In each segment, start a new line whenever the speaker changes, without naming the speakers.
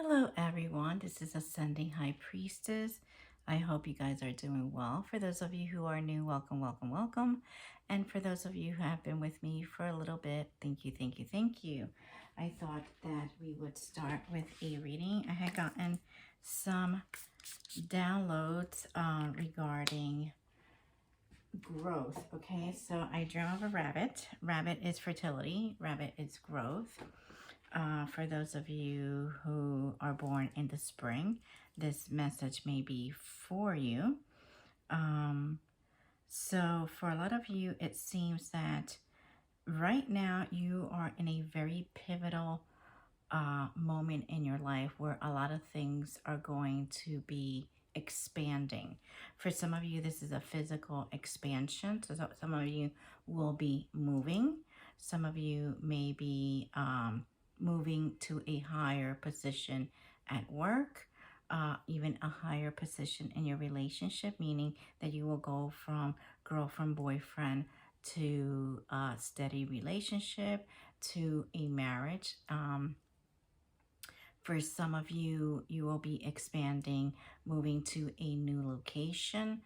Hello everyone, this is Ascending High Priestess. I hope you guys are doing well. For those of you who are new, welcome, welcome, welcome. And for those of you who have been with me for a little bit, thank you, thank you, thank you. I thought that we would start with a reading. I had gotten some downloads regarding growth. Okay, so I dream of a rabbit. Rabbit is fertility, rabbit is growth. For those of you who are born in the spring, this message may be for you. So for a lot of you, it seems that right now you are in a very pivotal moment in your life where a lot of things are going to be expanding. For some of you, this is a physical expansion. So some of you will be moving. Some of you may be moving to a higher position at work, even a higher position in your relationship, meaning that you will go from girlfriend, boyfriend to a steady relationship to a marriage. For some of you, you will be expanding, moving to a new location,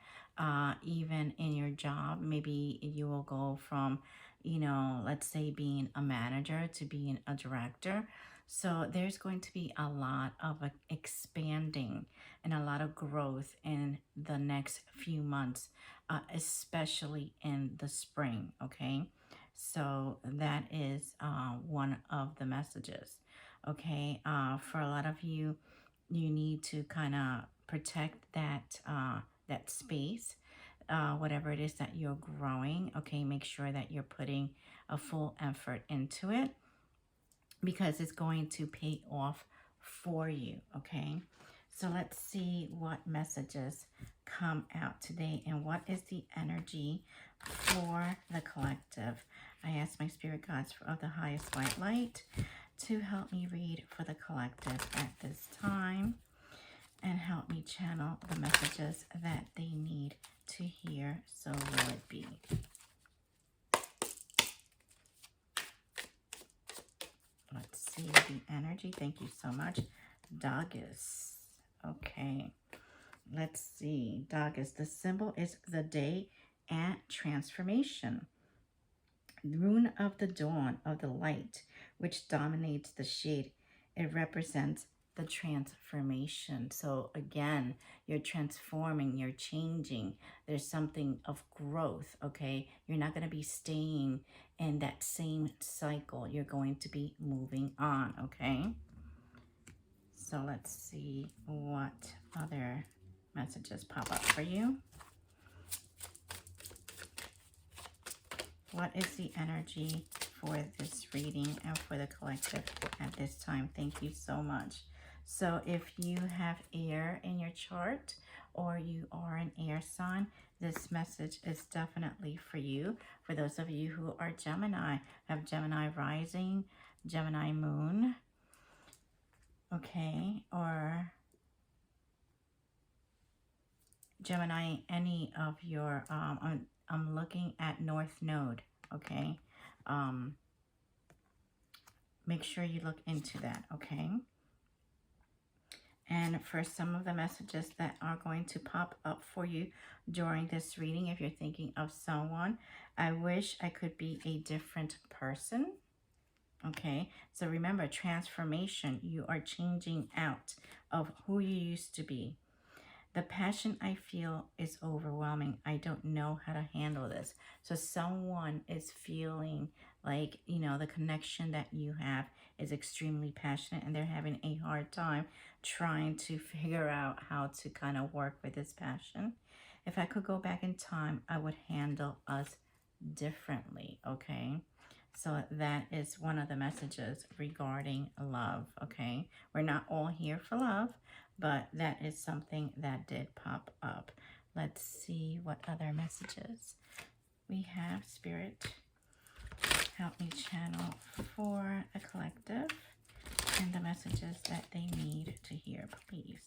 even in your job. Maybe you will go from, let's say being a manager to being a director. So there's going to be a lot of expanding and a lot of growth in the next few months, especially in the spring, okay? So that is one of the messages. Okay, for a lot of you, you need to kind of protect that space, whatever it is that you're growing. Okay, make sure that you're putting a full effort into it because it's going to pay off for you. Okay, so let's see what messages come out today and what is the energy for the collective. I ask my spirit guides of the highest white light to help me read for the collective at this time and help me channel the messages that they need to hear. So will it be. Let's see the energy. Thank you so much. Dogus. Okay. Let's see. Dogus. The symbol is the day and transformation. Rune of the dawn of the light, which dominates the shade. It represents the transformation. So again, you're transforming, you're changing. There's something of growth, okay? You're not going to be staying in that same cycle. You're going to be moving on, okay? So let's see what other messages pop up for you. What is the energy for this reading and for the collective at this time? Thank you so much. So if you have air in your chart or you are an air sign, this message is definitely for you. For those of you who are Gemini, have Gemini rising, Gemini moon, okay, or Gemini, any of your, I'm looking at North Node, okay? Make sure you look into that, okay? And for some of the messages that are going to pop up for you during this reading, if you're thinking of someone, I wish I could be a different person, okay? So remember, transformation, you are changing out of who you used to be. The passion I feel is overwhelming. I don't know how to handle this. So someone is feeling like, the connection that you have is extremely passionate and they're having a hard time trying to figure out how to kind of work with this passion. If I could go back in time, I would handle us differently, okay? So that is one of the messages regarding love, okay? We're not all here for love, but that is something that did pop up. Let's see what other messages we have. Spirit, help me channel for a collective and the messages that they need to hear, please.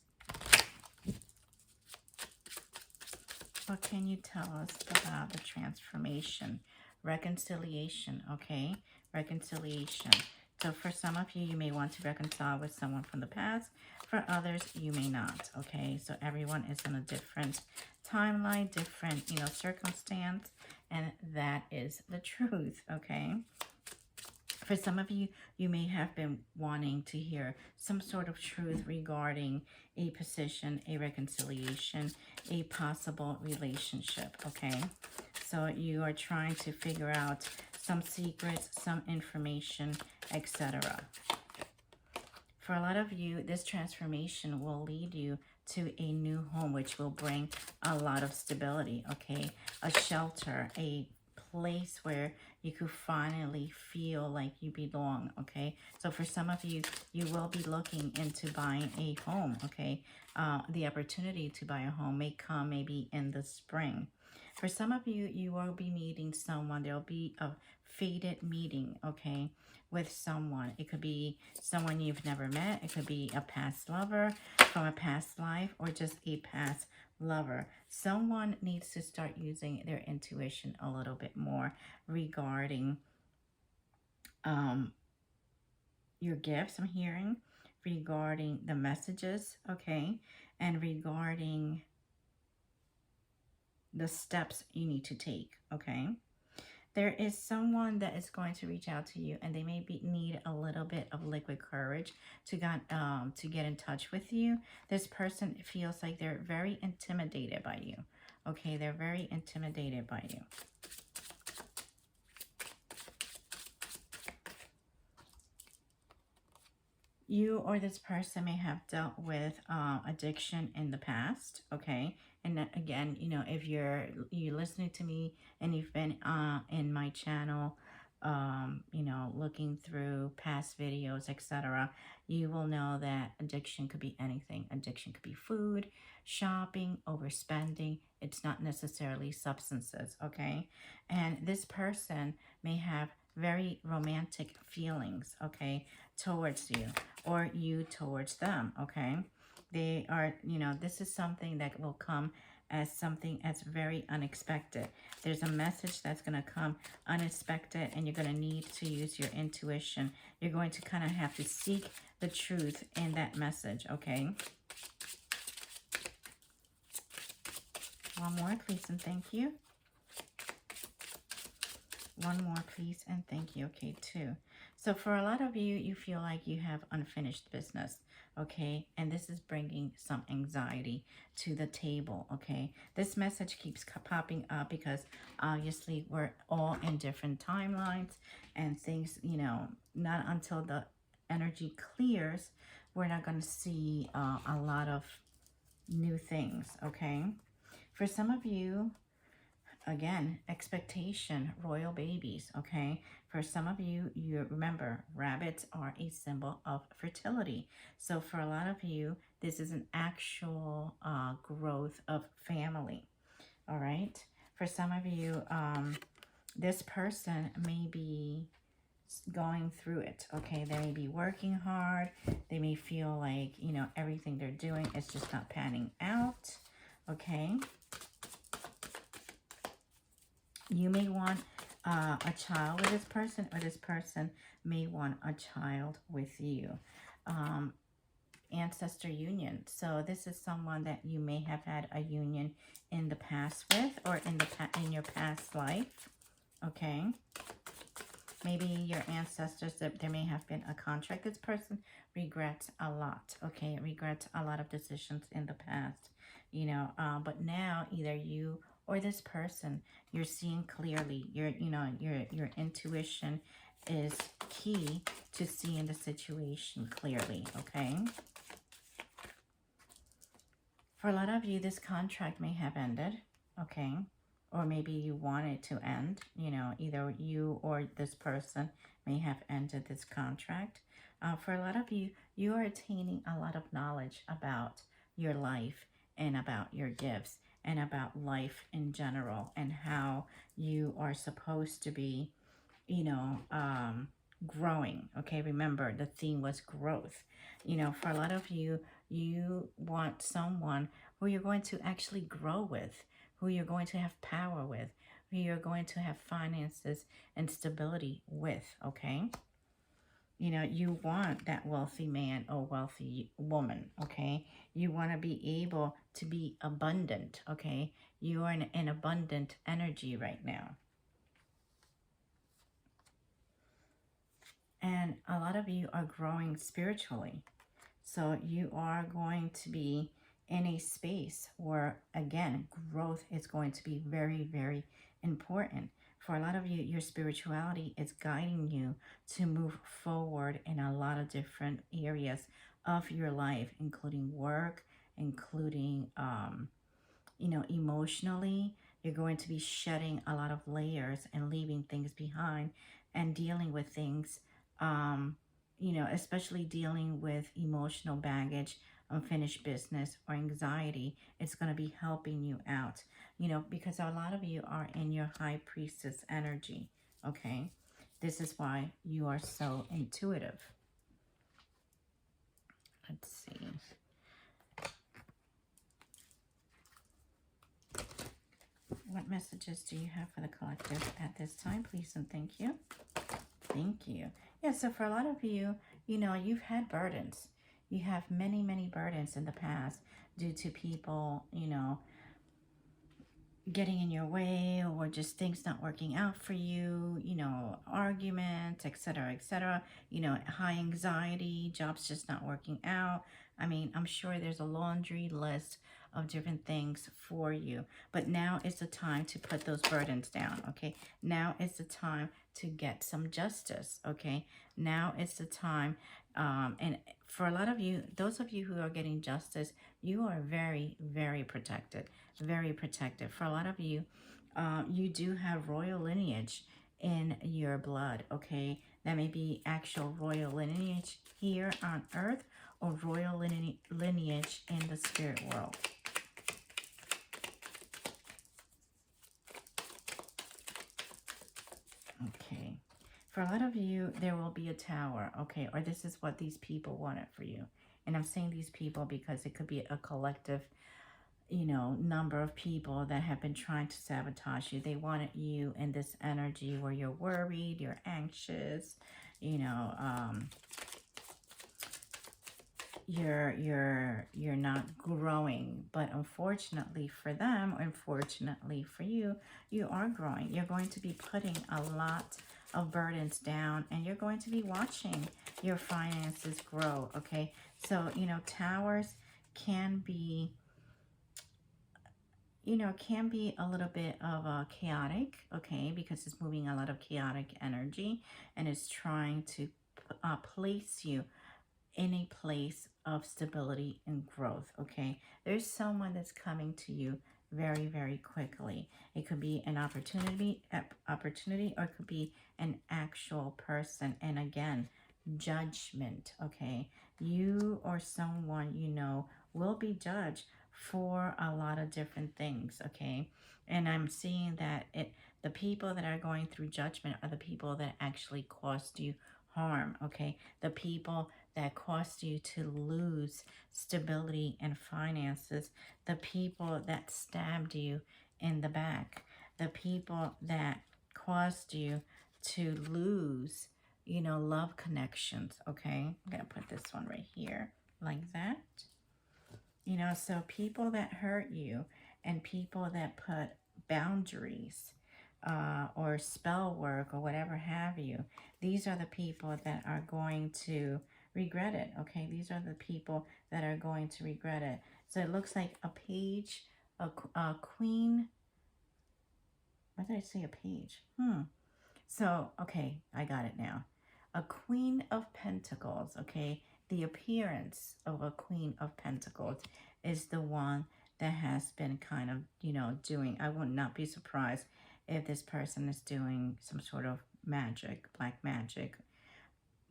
What can you tell us about the transformation? Reconciliation, okay? Reconciliation. So for some of you, you may want to reconcile with someone from the past. For others, you may not, okay? So everyone is in a different timeline, different, circumstance, and that is the truth, okay? For some of you, you may have been wanting to hear some sort of truth regarding a position, a reconciliation, a possible relationship, okay? So you are trying to figure out some secrets, some information, etc. For a lot of you, this transformation will lead you to a new home, which will bring a lot of stability, okay? A shelter, a place where you could finally feel like you belong, okay? So for some of you, you will be looking into buying a home, okay? The opportunity to buy a home may come maybe in the spring. For some of you, you will be meeting someone. There will be a fated meeting, okay, with someone. It could be someone you've never met. It could be a past lover from a past life, or just a past lover. Someone needs to start using their intuition a little bit more regarding your gifts, I'm hearing, regarding the messages, okay, and regarding the steps you need to take, okay? There is someone that is going to reach out to you, and they need a little bit of liquid courage to get in touch with you. This person feels like they're very intimidated by you. Okay, they're very intimidated by you. You or this person may have dealt with addiction in the past, okay? And then again, if you're listening to me and you've been in my channel, looking through past videos, etc., you will know that addiction could be anything. Addiction could be food, shopping, overspending. It's not necessarily substances, okay? And this person may have very romantic feelings, okay, towards you, or you towards them, okay? They are, this is something that will come as something as very unexpected. There's a message that's going to come unexpected, and you're going to need to use your intuition. You're going to kind of have to seek the truth in that message, okay? One more, please, and thank you. One more, please, and thank you. Okay, 2. So for a lot of you, you feel like you have unfinished business, okay? And this is bringing some anxiety to the table, okay? This message keeps popping up because obviously we're all in different timelines, and things, not until the energy clears, we're not going to see a lot of new things, okay? For some of you, again, expectation, royal babies, okay? For some of you, you remember, rabbits are a symbol of fertility. So for a lot of you, this is an actual growth of family, all right? For some of you, this person may be going through it, okay? They may be working hard. They may feel like, everything they're doing is just not panning out, okay? You may want a child with this person, or this person may want a child with you. Ancestor union. So this is someone that you may have had a union in the past with, or in your past life. Okay. Maybe your ancestors, that there may have been a contract. This person regrets a lot. Okay, regrets a lot of decisions in the past. But now either you or this person, you're seeing clearly. Your intuition is key to seeing the situation clearly, okay? For a lot of you, this contract may have ended, okay? Or maybe you want it to end, either you or this person may have ended this contract. For a lot of you, you are attaining a lot of knowledge about your life, and about your gifts, and about life in general, and how you are supposed to be, growing. Okay, remember the theme was growth. For a lot of you, you want someone who you're going to actually grow with, who you're going to have power with, who you're going to have finances and stability with, okay? You know, you want that wealthy man or wealthy woman, okay? You want to be able to be abundant, okay? You are in an abundant energy right now. And a lot of you are growing spiritually. So you are going to be in a space where, again, growth is going to be very, very important. For a lot of you, your spirituality is guiding you to move forward in a lot of different areas of your life, including work, including emotionally. You're going to be shedding a lot of layers and leaving things behind and dealing with things, especially dealing with emotional baggage, unfinished business, or anxiety. It's going to be helping you out, because a lot of you are in your high priestess energy, okay? This is why you are so intuitive. Let's see. What messages do you have for the collective at this time, please and thank you? Thank you. Yeah, so for a lot of you, you've had burdens. You have many, many burdens in the past due to people, getting in your way or just things not working out for you, arguments, etc., etc., high anxiety, jobs just not working out. I mean, I'm sure there's a laundry list of different things for you, but now is the time to put those burdens down, okay? Now is the time to get some justice, okay? Now is the time, and for a lot of you, those of you who are getting justice, you are very, very protected. Very protective. For a lot of you, you do have royal lineage in your blood, okay? That may be actual royal lineage here on earth or royal lineage in the spirit world. Okay. For a lot of you, there will be a tower, okay? Or this is what these people wanted for you. And I'm saying these people because it could be a collective number of people that have been trying to sabotage you. They wanted you in this energy where you're worried, you're anxious, you're not growing. But unfortunately for them, unfortunately for you, you are growing. You're going to be putting a lot of burdens down and you're going to be watching your finances grow, okay? So, towers can be can be a little bit of a chaotic, okay, because it's moving a lot of chaotic energy and it's trying to place you in a place of stability and growth, okay? There's someone that's coming to you very, very quickly. It could be an opportunity, or it could be an actual person. And again, judgment, okay? You or someone will be judged for a lot of different things, okay? And I'm seeing that the people that are going through judgment are the people that actually caused you harm, okay? The people that caused you to lose stability and finances, the people that stabbed you in the back, the people that caused you to lose, love connections, okay? I'm going to put this one right here like that. So people that hurt you and people that put boundaries or spell work or whatever have you, these are the people that are going to regret it, okay? These are the people that are going to regret it. So it looks like a page, a queen. Why did I say a page? So, okay, I got it now. A Queen of Pentacles, okay? The appearance of a Queen of Pentacles is the one that has been kind of, doing, I would not be surprised if this person is doing some sort of magic, black magic.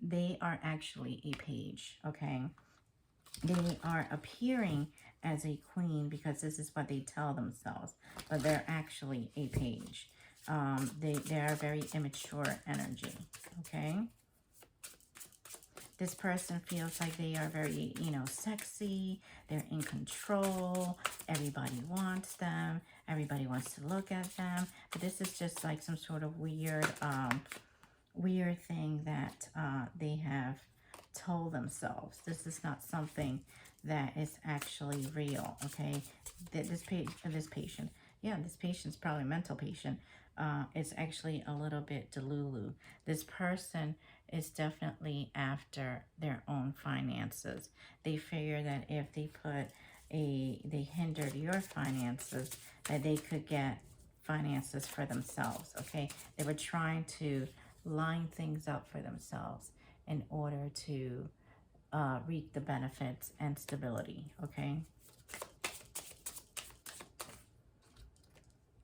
They are actually a page, okay? They are appearing as a queen because this is what they tell themselves, but they're actually a page. They are very immature energy, okay? This person feels like they are very, sexy. They're in control. Everybody wants them. Everybody wants to look at them. But this is just like some sort of weird weird thing that they have told themselves. This is not something that is actually real, okay? This patient, yeah, this patient's probably a mental patient. It's actually a little bit delulu. This person is definitely after their own finances. They figure that if they hindered your finances, that they could get finances for themselves, okay? They were trying to line things up for themselves in order to reap the benefits and stability, okay?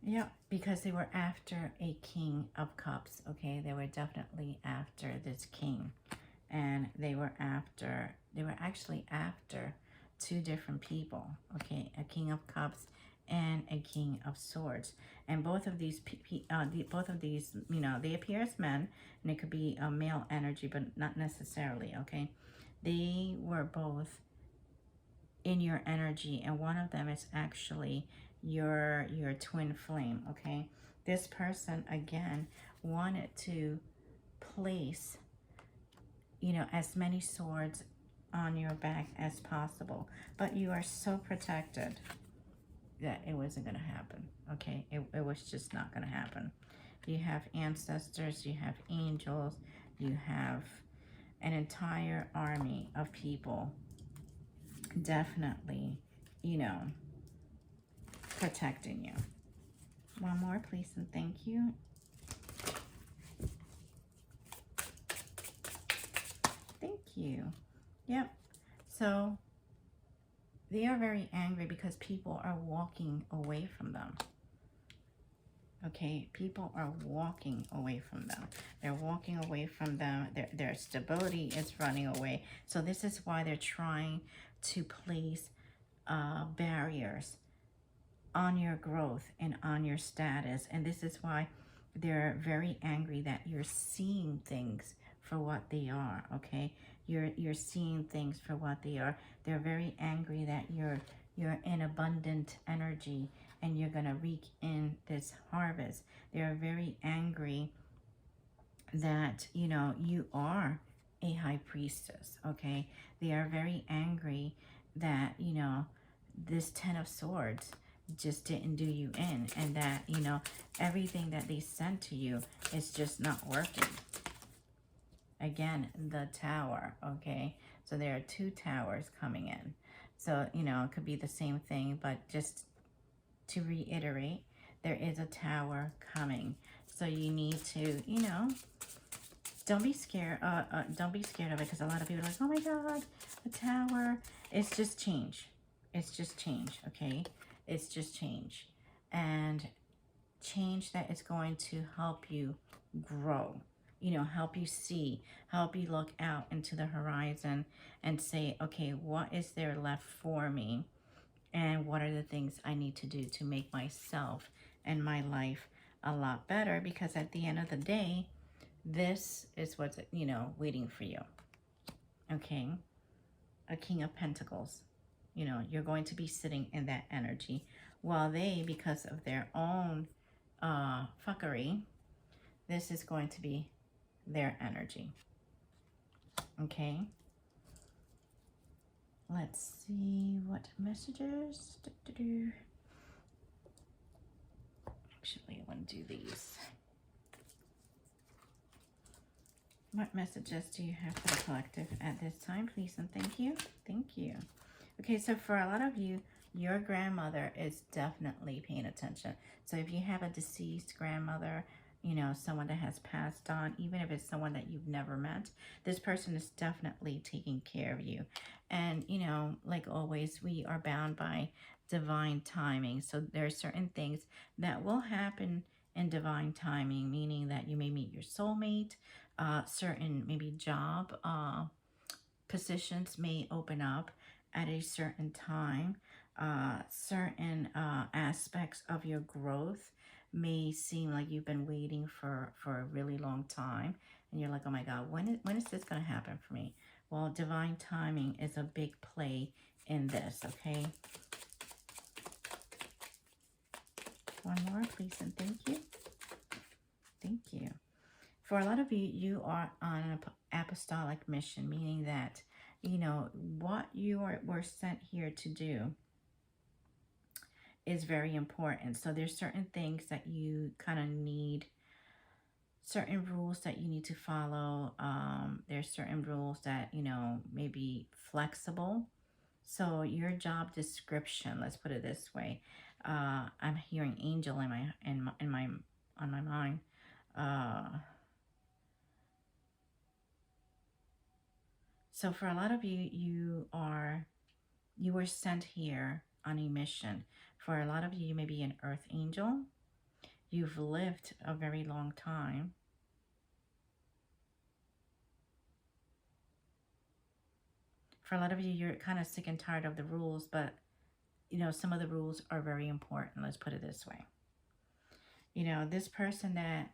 Yeah, because they were after a King of Cups, okay? They were definitely after this king. And they were actually after two different people, okay? A King of Cups and a King of Swords. And both of these, you know, they appear as men, and it could be a male energy, but not necessarily, okay? They were both in your energy, and one of them is actually your twin flame, okay? This person, again, wanted to place, you know, as many swords on your back as possible, but you are so protected that it wasn't going to happen, okay? It was just not going to happen. You have ancestors, you have angels, you have an entire army of people definitely, you know, protecting you. One more, please, and thank you. Thank you. Yep. So they are very angry because people are walking away from them. Okay, people are walking away from them. They're walking away from them. Their stability is running away. So this is why they're trying to place barriers on your growth and on your status. And this is why they're very angry that you're seeing things for what they are, okay? You're seeing things for what they are. They're very angry that you're in abundant energy and you're going to reap in this harvest. They're very angry that, you know, you are a high priestess, okay? They are very angry that, you know, this 10 of Swords just didn't do you in, and that, you know, everything that they sent to you is just not working. Again, the Tower, okay? So there are two towers coming in. So, you know, it could be the same thing, but just to reiterate, there is a tower coming. So you need to, you know, don't be scared. Don't be scared of it, because a lot of people are like, oh my God, a tower. It's just change. It's just change, okay? It's just change. And change that is going to help you grow, you know, help you see, help you look out into the horizon and say, okay, what is there left for me? And what are the things I need to do to make myself and my life a lot better? Because at the end of the day, this is what's, you know, waiting for you. Okay? A King of Pentacles. You know, you're going to be sitting in that energy, while they, because of their own fuckery, this is going to be their energy. Okay? Let's see what messages. Actually, I want to do these. What messages do you have for the collective at this time, please, and thank you. Thank you. Okay, so for a lot of you, your grandmother is definitely paying attention. So if you have a deceased grandmother, you know, someone that has passed on, even if it's someone that you've never met, this person is definitely taking care of you. And, you know, like always, we are bound by divine timing. So there are certain things that will happen in divine timing, meaning that you may meet your soulmate, certain maybe job positions may open up at a certain time. Certain aspects of your growth may seem like you've been waiting for a really long time, and you're like, oh my God, when is this going to happen for me? Well, divine timing is a big play in this, okay? One more, please, and thank you. Thank you. For a lot of you, you are on an apostolic mission, meaning that, what were sent here to do is very important. So there's certain things that you kind of need, certain rules that you need to follow. There's certain rules that, may be flexible. So your job description, let's put it this way. I'm hearing angel in my on my mind. Uh, so for a lot of you, you were sent here on a mission. For a lot of you, you may be an earth angel. You've lived a very long time. For a lot of you, you're kind of sick and tired of the rules, but some of the rules are very important. Let's put it this way. This person that,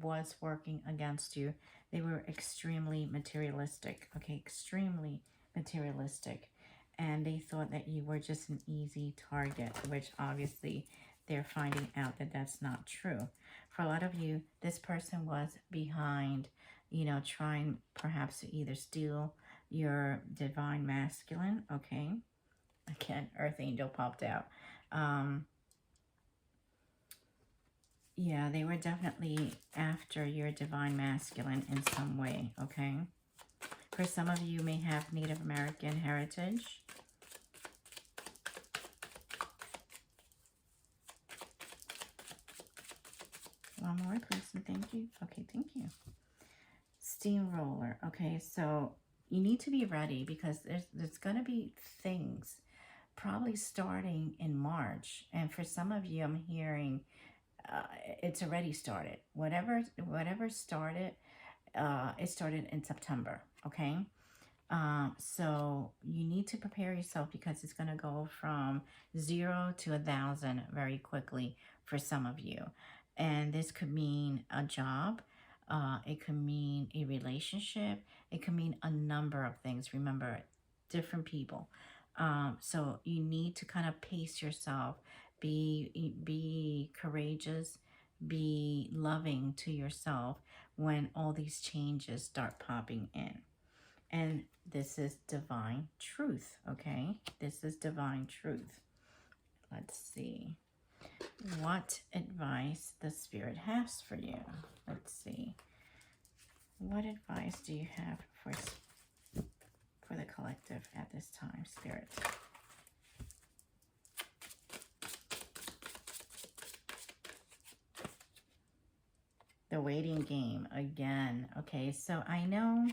was working against you, they were extremely materialistic, okay? Extremely materialistic. And they thought that you were just an easy target, which obviously they're finding out that that's not true. For a lot of you, this person was behind, trying perhaps to either steal your divine masculine, okay? Again, Earth Angel popped out. Yeah, they were definitely after your divine masculine in some way, okay? For some of you may have Native American heritage. One more, please, and thank you. Okay, thank you. Steamroller. Okay, so you need to be ready because there's going to be things probably starting in March. And for some of you, I'm hearing it's already started. Whatever started, it started in September, okay? So you need to prepare yourself because it's going to go from 0 to 1,000 very quickly for some of you. And this could mean a job. It could mean a relationship. It could mean a number of things. Remember, different people. So you need to kind of pace yourself. Be courageous. Be loving to yourself when all these changes start popping in. And this is divine truth, okay? This is divine truth. Let's see what advice the Spirit has for you. Let's see. What advice do you have for the collective at this time, Spirit? The waiting game again. Okay, so I know,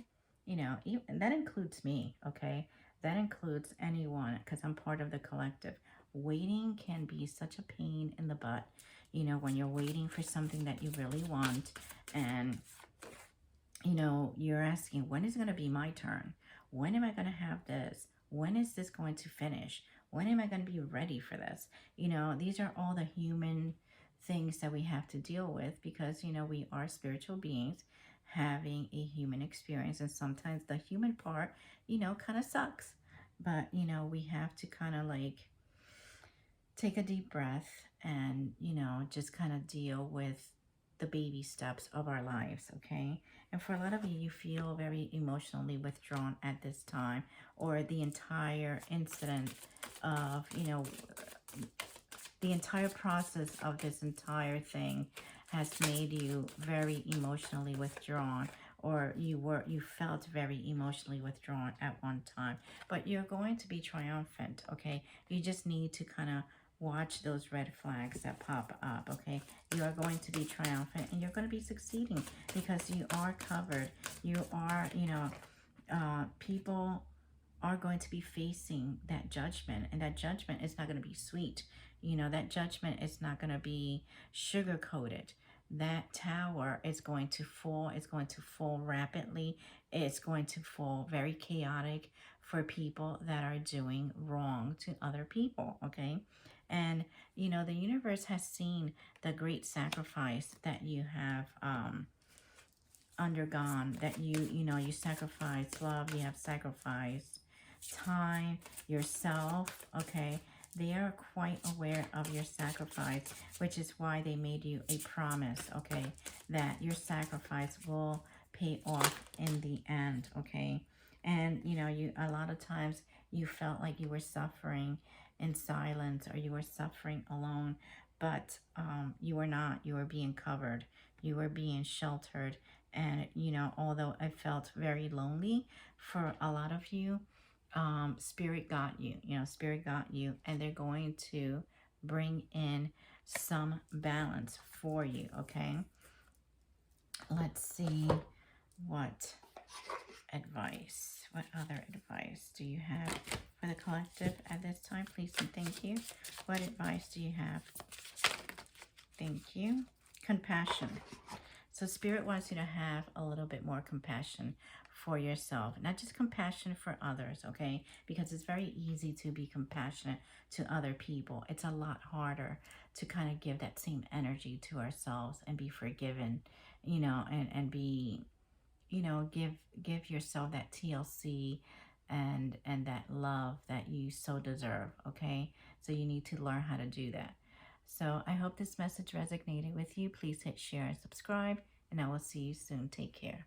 even, that includes me, okay? That includes anyone because I'm part of the collective. Waiting can be such a pain in the butt, when you're waiting for something that you really want and, you're asking, when is it going to be my turn? When am I going to have this? When is this going to finish? When am I going to be ready for this? These are all the human things that we have to deal with because, we are spiritual beings having a human experience. And sometimes the human part, kind of sucks. But, we have to kind of like take a deep breath and, just kind of deal with the baby steps of our lives, okay? And for a lot of you, you feel very emotionally withdrawn at this time, or the entire incident of, the entire process of this entire thing has made you very emotionally withdrawn, or you felt very emotionally withdrawn at one time. But you're going to be triumphant, okay? You just need to kind of watch those red flags that pop up, okay? You are going to be triumphant and you're going to be succeeding because you are covered. You are, people are going to be facing that judgment, and that judgment is not going to be sweet. That judgment is not going to be sugar coated. That tower is going to fall. It's going to fall rapidly. It's going to fall very chaotic for people that are doing wrong to other people, okay? And, the universe has seen the great sacrifice that you have undergone, that you sacrifice love, you have sacrificed time, yourself, okay? They are quite aware of your sacrifice, which is why they made you a promise, okay, that your sacrifice will pay off in the end, okay? And, you know, you a lot of times you felt like you were suffering in silence or you were suffering alone, but you were not. You were being covered. You were being sheltered. And, you know, although I felt very lonely for a lot of you, spirit got you, you know, spirit got you, and they're going to bring in some balance for you, okay? Let's see what what other advice do you have for the collective at this time? Please and thank you. What advice do you have? Thank you. Compassion. So spirit wants you to have a little bit more compassion for yourself, not just compassion for others, okay? Because it's very easy to be compassionate to other people. It's a lot harder to kind of give that same energy to ourselves and be forgiven, you know, and be, you know, give yourself that TLC and that love that you so deserve, okay? So you need to learn how to do that. So I hope this message resonated with you. Please hit share and subscribe, and I will see you soon. Take care.